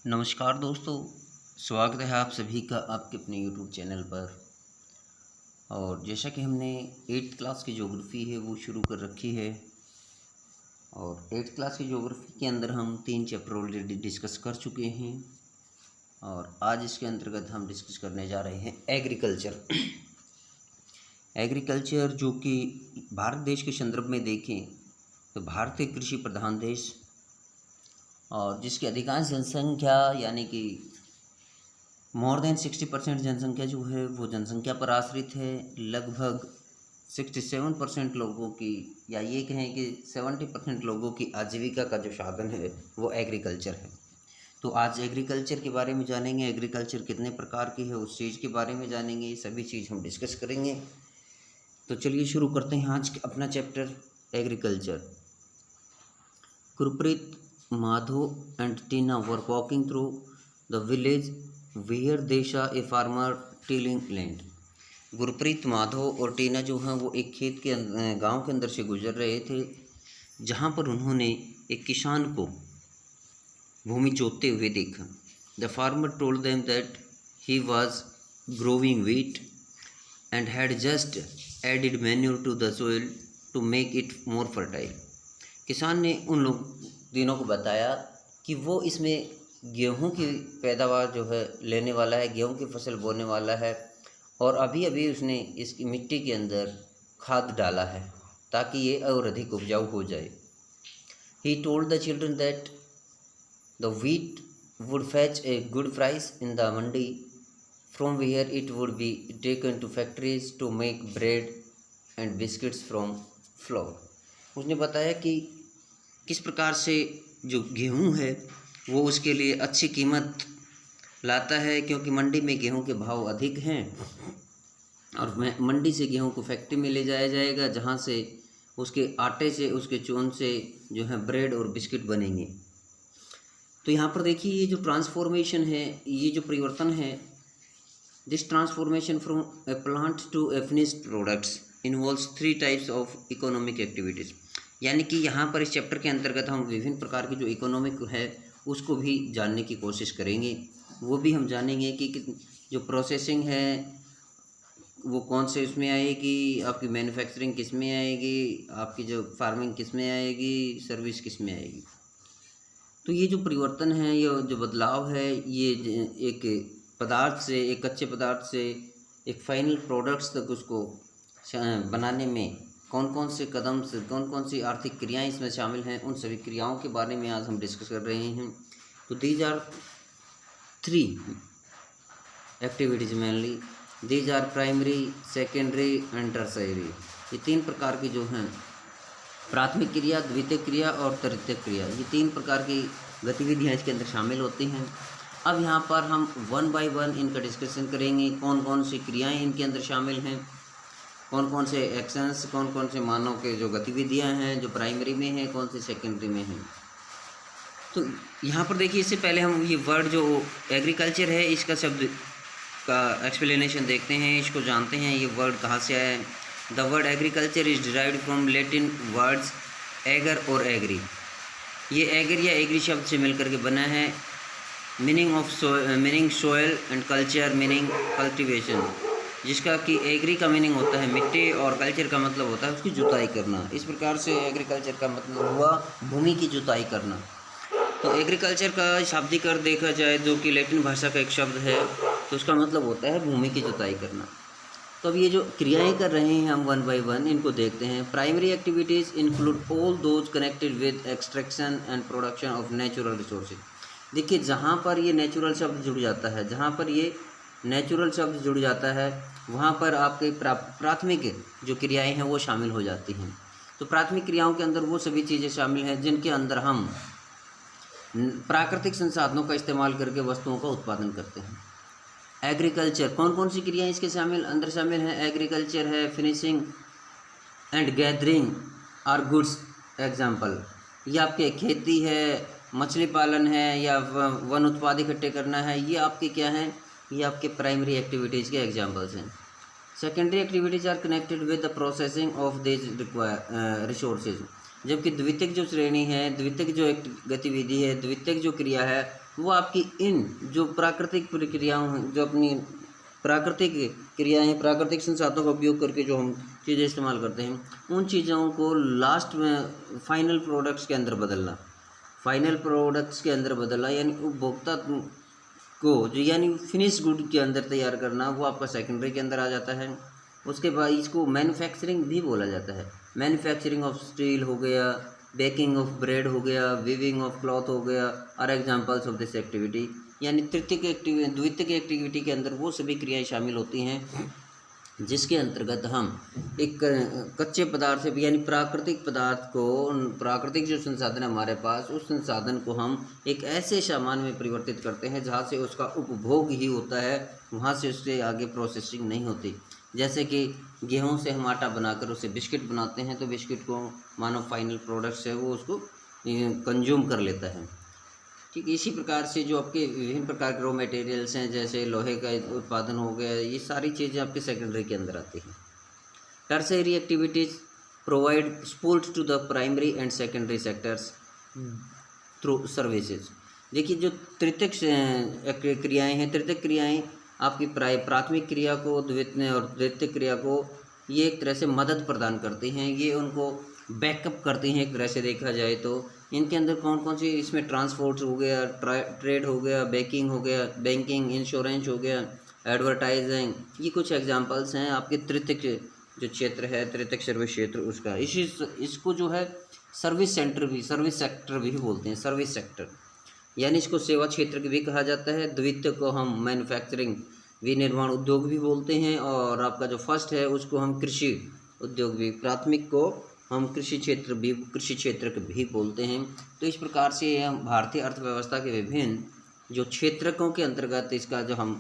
नमस्कार दोस्तों, स्वागत है आप सभी का आपके अपने यूट्यूब चैनल पर। और जैसा कि हमने 8th क्लास की ज्योग्राफी है वो शुरू कर रखी है। और 8th क्लास की ज्योग्राफी के अंदर हम 3 चैप्टर ऑलरेडी डिस्कस कर चुके हैं। और आज इसके अंतर्गत हम डिस्कस करने जा रहे हैं एग्रीकल्चर। एग्रीकल्चर जो कि भारत देश के संदर्भ में देखें तो भारत एक कृषि प्रधान देश और जिसकी अधिकांश जनसंख्या यानी कि मोर देन 60% जनसंख्या जो है वो जनसंख्या पर आश्रित है। लगभग 67% लोगों की या ये कहें कि 70% लोगों की आजीविका का जो साधन है वो एग्रीकल्चर है। तो आज एग्रीकल्चर के बारे में जानेंगे, एग्रीकल्चर कितने प्रकार की है उस चीज़ के बारे में जानेंगे, ये सभी चीज़ हम डिस्कस करेंगे। तो चलिए शुरू करते हैं आज अपना chapter agriculture. Gurpreet, Madhu and Tina were walking through the village where they saw a farmer tilling land. Gurpreet, Madhav और टीना जो हैं वो एक खेत के गांव के अंदर से गुजर रहे थे जहां पर उन्होंने एक किसान को भूमि जोतते हुए देखा। The farmer told them that he was growing wheat and had just added manure to the soil to make it more fertile. किसान ने उन लोग तीनों को बताया कि वो इसमें गेहूं की पैदावार जो है लेने वाला है, गेहूं की फसल बोने वाला है और अभी अभी उसने इसकी मिट्टी के अंदर खाद डाला है ताकि ये और अधिक उपजाऊ हो जाए। He told the children that the wheat would fetch a good price in the mandi from where it would be taken to factories to make bread and biscuits from flour. उसने बताया कि किस प्रकार से जो गेहूं है वो उसके लिए अच्छी कीमत लाता है क्योंकि मंडी में गेहूं के भाव अधिक हैं और मंडी से गेहूं को फैक्ट्री में ले जाया जाएगा जहां से उसके आटे से उसके चून से जो है ब्रेड और बिस्किट बनेंगे। तो यहाँ पर देखिए ये जो ट्रांसफॉर्मेशन है, ये जो परिवर्तन है, this transformation from a plant to a finished products involves 3 types of economic activities. यानी कि यहाँ पर इस चैप्टर के अंतर्गत हम विभिन्न प्रकार की जो इकोनॉमिक है उसको भी जानने की कोशिश करेंगे। वो भी हम जानेंगे कि जो प्रोसेसिंग है वो कौन से उसमें आएगी, आपकी मैन्युफैक्चरिंग किस में आएगी, आपकी जो फार्मिंग किस में आएगी, सर्विस किस में आएगी। तो ये जो परिवर्तन है, ये जो बदलाव है, ये एक पदार्थ से, एक कच्चे पदार्थ से एक फाइनल प्रोडक्ट्स तक उसको बनाने में कौन कौन से कदम से, कौन कौन सी आर्थिक क्रियाएं इसमें शामिल हैं, उन सभी क्रियाओं के बारे में आज हम डिस्कस कर रहे हैं। तो these are 3 activities mainly, these are primary, secondary and tertiary. ये 3 प्रकार की जो हैं, प्राथमिक क्रिया, द्वितीयक क्रिया और तृतीयक क्रिया, ये 3 प्रकार की गतिविधियाँ इसके अंदर शामिल होती हैं। अब यहाँ पर हम 1 बाय 1 इनका डिस्कशन करेंगे, कौन कौन सी क्रियाएँ इनके अंदर शामिल हैं, कौन कौन से एक्शंस, कौन कौन से मानव के जो गतिविधियां हैं जो प्राइमरी में हैं, कौन सी सेकेंडरी में हैं। तो यहाँ पर देखिए, इससे पहले हम ये वर्ड जो एग्रीकल्चर है इसका शब्द का एक्सप्लेनेशन देखते हैं, इसको जानते हैं ये वर्ड कहाँ से आया है। The word agriculture is derived from Latin words ager और एग्री। ये एगर या एग्री शब्द से मिलकर के बना है। Meaning soil and culture meaning cultivation, जिसका कि एग्री का मीनिंग होता है मिट्टी और कल्चर का मतलब होता है उसकी जुताई करना। इस प्रकार से एग्रीकल्चर का मतलब हुआ भूमि की जुताई करना। तो एग्रीकल्चर का शाब्दिक अर्थ देखा जाए जो कि लैटिन भाषा का एक शब्द है तो उसका मतलब होता है भूमि की जुताई करना। तो अब ये जो क्रियाएं कर रहे हैं हम 1 बाय 1 इनको देखते हैं। Primary activities include all those connected with extraction and production of natural resources. देखिए, जहाँ पर ये नेचुरल शब्द जुड़ जाता है, जहाँ पर ये नेचुरल शब्द जुड़ जाता है वहाँ पर आपके प्राथमिक जो क्रियाएं हैं वो शामिल हो जाती हैं। तो प्राथमिक क्रियाओं के अंदर वो सभी चीज़ें शामिल हैं जिनके अंदर हम प्राकृतिक संसाधनों का इस्तेमाल करके वस्तुओं का उत्पादन करते हैं। एग्रीकल्चर, कौन कौन सी क्रियाएं इसके अंदर शामिल हैं? एग्रीकल्चर है finishing and gathering are goods example. ये आपके खेती है, मछली पालन है या वन उत्पाद इकट्ठे करना है, ये आपके क्या हैं? ये आपके प्राइमरी एक्टिविटीज़ के एग्जांपल्स हैं। Secondary activities are connected with the processing of this resources. जबकि द्वितीयक जो श्रेणी है, द्वितीयक जो एक गतिविधि है, द्वितीयक जो क्रिया है, वो आपकी इन जो प्राकृतिक प्रक्रियाओं हैं, जो अपनी प्राकृतिक क्रियाएं, प्राकृतिक संसाधनों का उपयोग करके जो हम चीज़ें इस्तेमाल करते हैं, उन चीज़ों को लास्ट में फाइनल प्रोडक्ट्स के अंदर बदलना, फाइनल प्रोडक्ट्स के अंदर बदलना यानी उपभोक्ता को जो यानी फिनिश गुड के अंदर तैयार करना, वो आपका सेकेंडरी के अंदर आ जाता है। उसके बाद इसको मैन्युफैक्चरिंग भी बोला जाता है। मैन्युफैक्चरिंग ऑफ स्टील हो गया, बेकिंग ऑफ ब्रेड हो गया, वीविंग ऑफ क्लॉथ हो गया, are examples of this activity. यानी द्वितीयक एक्टिविटी के अंदर वो सभी क्रियाएं शामिल होती हैं जिसके अंतर्गत हम एक कच्चे पदार्थ से यानी प्राकृतिक पदार्थ को, प्राकृतिक जो संसाधन है हमारे पास, उस संसाधन को हम एक ऐसे सामान में परिवर्तित करते हैं जहाँ से उसका उपभोग ही होता है, वहाँ से उससे आगे प्रोसेसिंग नहीं होती। जैसे कि गेहूं से हम आटा बनाकर उससे बिस्किट बनाते हैं, तो बिस्किट को मानो फाइनल प्रोडक्ट्स है वो उसको कंज्यूम कर लेता है। ठीक इसी प्रकार से जो आपके विभिन्न प्रकार के रॉ मटेरियल्स हैं, जैसे लोहे का उत्पादन हो गया, ये सारी चीज़ें आपके सेकेंडरी के अंदर आती हैं। Tertiary activities provide support to the primary and secondary sectors through services. देखिए जो तृतीयक क्रियाएं हैं, तृतीयक क्रियाएं आपकी प्राथमिक क्रिया को, द्वितीयक क्रिया को ये एक तरह से मदद प्रदान करती हैं, ये उनको बैकअप करती हैं एक तरह से देखा जाए तो। इनके अंदर कौन कौन सी, इसमें ट्रांसपोर्ट हो गया, ट्रेड हो गया, बेकिंग हो गया, बैंकिंग, इंश्योरेंस हो गया, एडवर्टाइजिंग, ये कुछ एग्जांपल्स हैं आपके तृतीयक जो क्षेत्र है, तृतीयक सर्विस क्षेत्र उसका। इसको जो है सर्विस सेक्टर भी बोलते हैं, सर्विस सेक्टर, यानी इसको सेवा क्षेत्र भी कहा जाता है। द्वितीयक को हम मैन्युफैक्चरिंग विनिर्माण उद्योग भी बोलते हैं, और आपका जो फर्स्ट है उसको हम कृषि उद्योग भी, प्राथमिक को हम कृषि क्षेत्र भी बोलते हैं। तो इस प्रकार से हम भारतीय अर्थव्यवस्था के विभिन्न जो क्षेत्रकों के अंतर्गत इसका जो हम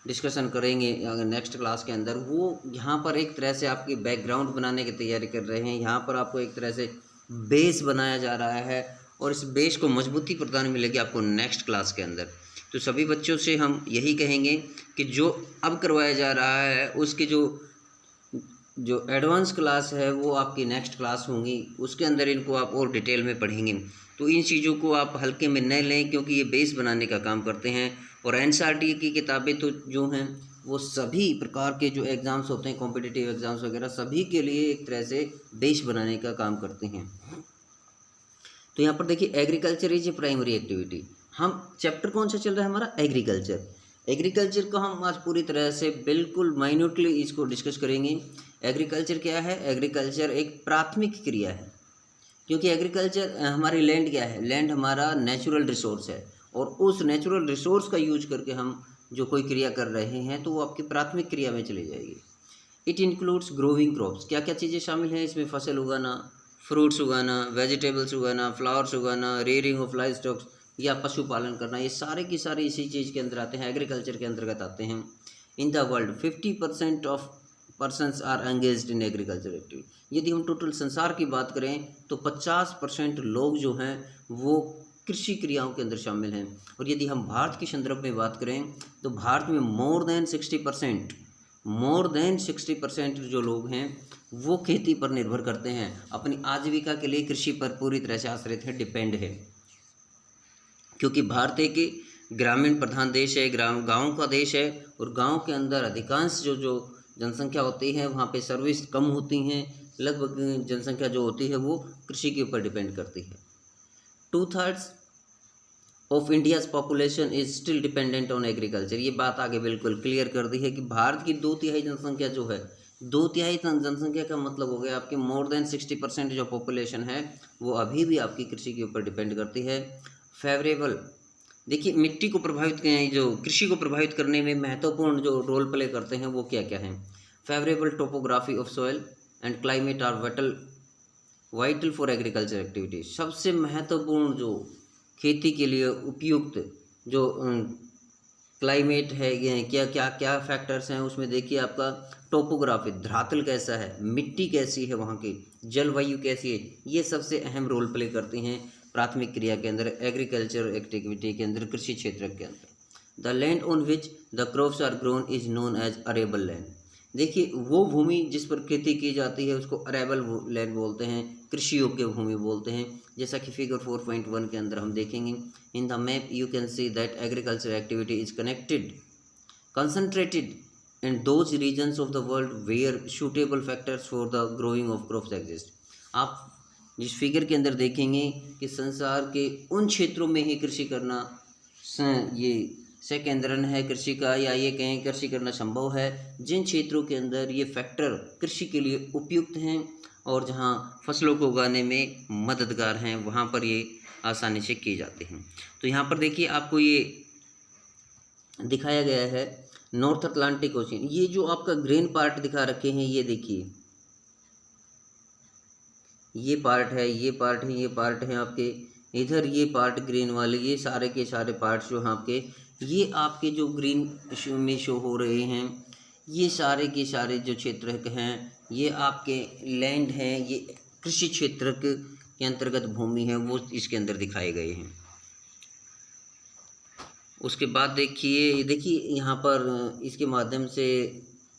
डिस्कशन करेंगे नेक्स्ट क्लास के अंदर, वो यहाँ पर एक तरह से आपकी बैकग्राउंड बनाने की तैयारी कर रहे हैं। यहाँ पर आपको एक तरह से बेस बनाया जा रहा है, और इस बेस को मजबूती प्रदान मिलेगी आपको नेक्स्ट क्लास के अंदर। तो सभी बच्चों से हम यही कहेंगे कि जो अब करवाया जा रहा है उसकी जो एडवांस क्लास है वो आपकी नेक्स्ट क्लास होंगी, उसके अंदर इनको आप और डिटेल में पढ़ेंगे। तो इन चीज़ों को आप हल्के में न लें, क्योंकि ये बेस बनाने का काम करते हैं। और एनसीईआरटी की किताबें तो जो हैं वो सभी प्रकार के जो एग्ज़ाम्स होते हैं, कॉम्पिटिटिव एग्ज़ाम्स वगैरह, सभी के लिए एक तरह से बेस बनाने का काम करते हैं। तो यहाँ पर देखिए agriculture is a primary activity. हम चैप्टर कौन सा चल रहा है हमारा, एग्रीकल्चर। एग्रीकल्चर को हम आज पूरी तरह से बिल्कुल माइन्यूटली इसको डिस्कस करेंगे। एग्रीकल्चर क्या है, एग्रीकल्चर एक प्राथमिक क्रिया है, क्योंकि एग्रीकल्चर हमारी लैंड क्या है, लैंड हमारा नेचुरल रिसोर्स है, और उस नेचुरल रिसोर्स का यूज करके हम जो कोई क्रिया कर रहे हैं तो वो आपकी प्राथमिक क्रिया में चली जाएगी। इट इंक्लूड्स ग्रोइंग क्रॉप्स, क्या क्या चीज़ें शामिल हैं इसमें, फसल उगाना, फ्रूट्स उगाना, वेजिटेबल्स उगाना, फ्लावर्स उगाना, रेयरिंग ऑफ लाइव स्टॉक्स या पशुपालन करना, ये सारे की सारे इसी चीज़ के अंदर आते हैं, एग्रीकल्चर के अंतर्गत आते हैं। In the world 50% of persons are engaged in agriculture activity. यदि हम टोटल संसार की बात करें तो 50% लोग जो हैं वो कृषि क्रियाओं के अंदर शामिल हैं। और यदि हम भारत के संदर्भ में बात करें तो भारत में मोर देन 60% जो लोग हैं वो खेती पर निर्भर करते हैं, अपनी आजीविका के लिए कृषि पर पूरी तरह से आश्रित है, डिपेंड है। क्योंकि भारत एक ग्रामीण प्रधान देश है, गाँव का देश है, और गाँव के अंदर अधिकांश जो जनसंख्या होती है वहाँ पे सर्विस कम होती हैं, लगभग जनसंख्या जो होती है वो कृषि के ऊपर डिपेंड करती है। 2/3 of India's population is still dependent on agriculture. ये बात आगे बिल्कुल क्लियर कर दी है कि भारत की 2/3 जनसंख्या जो है, 2/3 जनसंख्या का मतलब हो गया आपकी मोर देन 60% जो पॉपुलेशन है वो अभी भी आपकी कृषि के ऊपर डिपेंड करती है। फेवरेबल, देखिए मिट्टी को प्रभावित जो कृषि को प्रभावित करने में महत्वपूर्ण जो रोल प्ले करते हैं वो क्या क्या हैं। Favourable topography of soil and climate are vital for agriculture activity. सबसे महत्वपूर्ण जो खेती के लिए उपयुक्त जो क्लाइमेट है, ये क्या क्या क्या फैक्टर्स हैं उसमें देखिए आपका टोपोग्राफी, धरातल कैसा है, मिट्टी कैसी है, वहाँ की जलवायु कैसी है, ये सबसे अहम रोल प्ले करती हैं प्राथमिक क्रिया के अंदर, एग्रीकल्चर एक्टिविटी के अंदर, कृषि क्षेत्र के अंदर। The land on which the crops are grown is known as arable land. देखिए वो भूमि जिस पर खेती की जाती है उसको अरेबल लैंड बोलते हैं, कृषि योग्य भूमि बोलते हैं। जैसा कि फिगर 4.1 के अंदर हम देखेंगे, in the map you can see that agriculture activity is concentrated in those regions of the world where suitable factors for the growing of crops exist। आप जिस फिगर के अंदर देखेंगे कि संसार के उन क्षेत्रों में ही कृषि करना ये से केंद्रन है कृषि का, या ये कहें कृषि करना संभव है जिन क्षेत्रों के अंदर ये फैक्टर कृषि के लिए उपयुक्त हैं और जहाँ फसलों को उगाने में मददगार हैं, वहाँ पर ये आसानी से किए जाते हैं। तो यहाँ पर देखिए आपको ये दिखाया गया है नॉर्थ अटलांटिक ओशियन। ये जो आपका ग्रीन पार्ट दिखा रखे हैं, ये देखिए ये पार्ट है, ये पार्ट है, ये पार्ट है आपके इधर, ये पार्ट ग्रीन वाले, ये सारे के सारे पार्ट्स जो हैं आपके, ये आपके जो ग्रीन में शो हो रहे हैं, ये सारे के सारे जो क्षेत्र हैं ये आपके लैंड हैं, ये कृषि क्षेत्र के अंतर्गत भूमि है, वो इसके अंदर दिखाए गए हैं। उसके बाद देखिए यहाँ पर इसके माध्यम से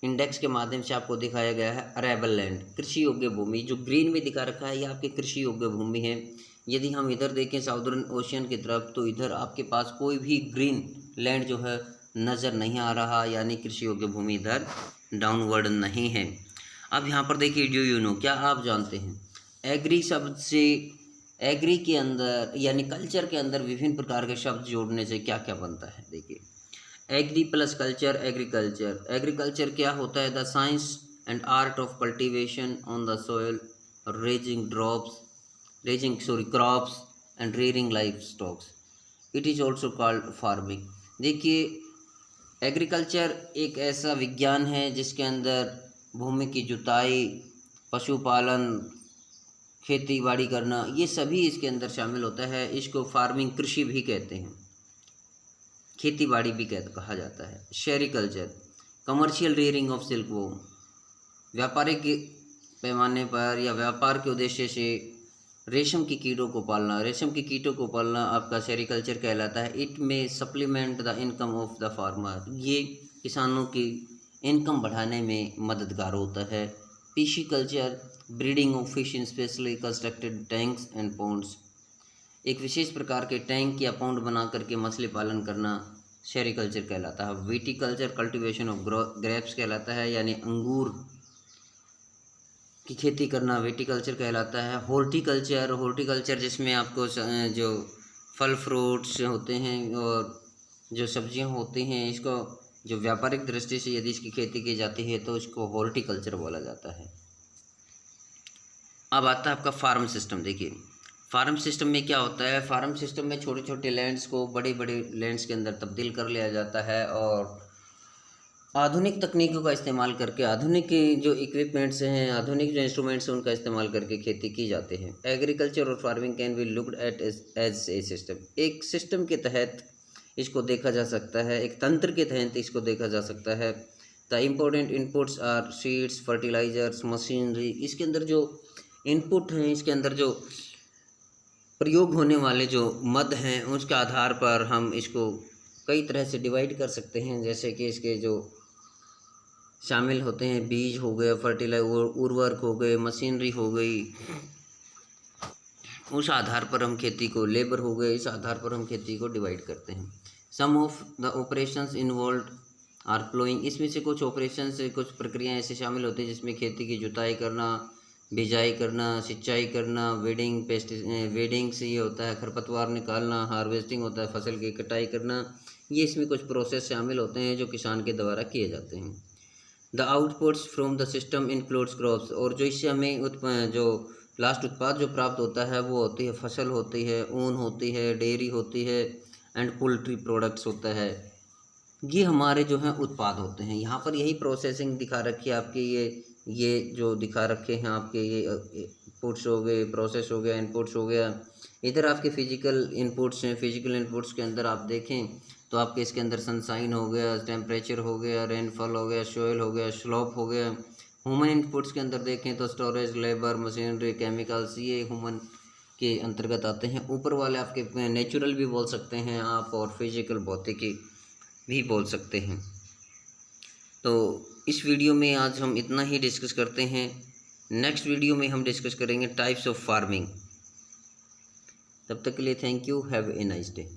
इंडेक्स के माध्यम से आपको दिखाया गया है अरेबल लैंड, कृषि योग्य भूमि। जो ग्रीन में दिखा रखा है ये आपकी कृषि योग्य भूमि है। यदि हम इधर देखें साउदर्न ओशियन की तरफ, तो इधर आपके पास कोई भी ग्रीन लैंड जो है नज़र नहीं आ रहा, यानी कृषि योग्य भूमि इधर डाउनवर्ड नहीं है। अब यहाँ पर देखिए, डू यू नो, क्या आप जानते हैं एग्री शब्द से, एग्री के अंदर यानी कल्चर के अंदर विभिन्न प्रकार के शब्द जोड़ने से क्या क्या बनता है। देखिए, agri plus culture, agriculture. Agriculture क्या होता है? The science and art of cultivation on the soil, raising crops and rearing life stocks. It is also called farming. देखिए, एग्रीकल्चर एक ऐसा विज्ञान है जिसके अंदर भूमि की जुताई, पशुपालन, खेती बाड़ी करना, ये सभी इसके अंदर शामिल होता है। इसको फार्मिंग, कृषि भी कहते हैं, खेती बाड़ी भी कहा जाता है। Sericulture, commercial rearing of silkworm, व्यापारिक पैमाने पर या व्यापार के उद्देश्य से रेशम की कीटों को पालना, रेशम की कीटों को पालना आपका सेरीकल्चर कहलाता है। इट में supplement the income of the farmer, ये किसानों की इनकम बढ़ाने में मददगार होता है। Pisciculture, breeding of fish in specially constructed tanks and ponds, एक विशेष प्रकार के टैंक या पॉन्ड बना करके मछली पालन करना सेरीकल्चर कहलाता है। विटीकल्चर, कल्टीवेशन ऑफ ग्रेप्स कहलाता है, यानी अंगूर की खेती करना विटीकल्चर कहलाता है। हॉर्टिकल्चर जिसमें आपको जो फल फ्रूट्स होते हैं और जो सब्जियां होती हैं, इसको जो व्यापारिक दृष्टि से यदि इसकी खेती की जाती है तो इसको हॉर्टिकल्चर बोला जाता है। अब आता है आपका फार्म सिस्टम। देखिए, फार्म सिस्टम में क्या होता है? फार्म सिस्टम में छोटे छोटे लैंड्स को बड़े बड़े लैंड्स के अंदर तब्दील कर लिया जाता है और आधुनिक तकनीकों का इस्तेमाल करके, आधुनिक जो इक्विपमेंट्स हैं, आधुनिक जो इंस्ट्रूमेंट्स हैं, उनका इस्तेमाल करके खेती की जाती है। एग्रीकल्चर और farming can be looked at as a system, एक सिस्टम के तहत इसको देखा जा सकता है, एक तंत्र के तहत इसको देखा जा सकता है। The important inputs are seeds, fertilizers, machinery. इसके अंदर जो इनपुट हैं, इसके अंदर जो प्रयोग होने वाले जो मद हैं, उसके आधार पर हम इसको कई तरह से डिवाइड कर सकते हैं। जैसे कि इसके जो शामिल होते हैं, बीज हो गए, फर्टिलाइजर, उर्वरक हो गए, मशीनरी हो गई, उस आधार पर हम खेती को, लेबर हो गए, इस आधार पर हम खेती को डिवाइड करते हैं। Some of the operations involved are flowing, इसमें से कुछ ऑपरेशन से कुछ प्रक्रियाएं ऐसे शामिल होती हैं जिसमें खेती की जुताई करना, बिजाई करना, सिंचाई करना, वेडिंग से ये होता है खरपतवार निकालना, हार्वेस्टिंग होता है फसल की कटाई करना। ये इसमें कुछ प्रोसेस शामिल होते हैं जो किसान के द्वारा किए जाते हैं। The outputs from the system includes crops, और जो इससे हमें जो लास्ट उत्पाद जो प्राप्त होता है वो होती है फसल होती है, ऊन होती है, डेयरी होती है एंड पोल्ट्री प्रोडक्ट्स होता है। ये हमारे जो हैं उत्पाद होते हैं। यहाँ पर यही प्रोसेसिंग दिखा रखी है आपके, ये जो दिखा रखे हैं आपके, ये इनपुट्स हो गए, प्रोसेस हो गया, इनपुट्स हो गया। इधर आपके फिजिकल इनपुट्स हैं। फिजिकल इनपुट्स के अंदर आप देखें तो आपके इसके अंदर सनशाइन हो गया, टेम्परेचर हो गया, रेनफॉल हो गया, सोइल हो गया, स्लोप हो गया। ह्यूमन इनपुट्स के अंदर देखें तो स्टोरेज, लेबर, मशीनरी, केमिकल्स, ये ह्यूमन के अंतर्गत आते हैं। ऊपर वाले आपके नेचुरल भी बोल सकते हैं आप, और फिजिकल, भौतिकी भी बोल सकते हैं। तो इस वीडियो में आज हम इतना ही डिस्कस करते हैं। नेक्स्ट वीडियो में हम डिस्कस करेंगे टाइप्स ऑफ फार्मिंग। तब तक के लिए thank you, have a nice day.